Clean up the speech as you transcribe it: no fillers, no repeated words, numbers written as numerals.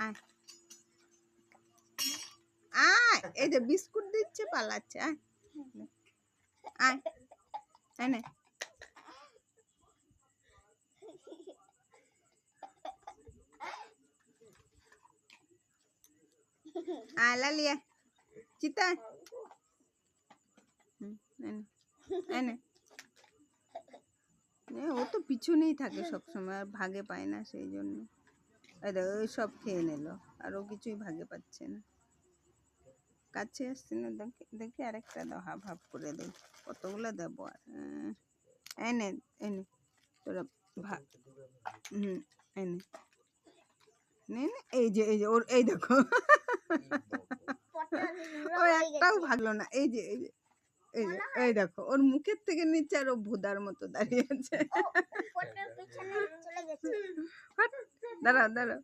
আয় আয়, এই যে বিস্কুট দিচ্ছে, পালাচ্ছে। আয় আয়, এনে আয় লালিয়া, চিতা এনে এনে। ও তো পিছনেই থাকে সবসময়, আর ভাগে পায় না, সেই জন্য। ওই সব খেয়ে নিল, আর ও কিছুই ভাগে পাচ্ছে না। কাছে আসছে না, দেখে দেখে আরেকটা দাও, হাফ হাফ করে দেই। কতগুলো দেবো আর? এনে এনে তোরা ভাগ। এনে নে নে, এই যে ওর, এই দেখো ও একটাও ভাগলো না। এই যে এই দেখো, ওর মুখের থেকে নিচে আর ও ভুদার মতো দাঁড়িয়ে আছে। দাঁড়াও দাঁড়াও।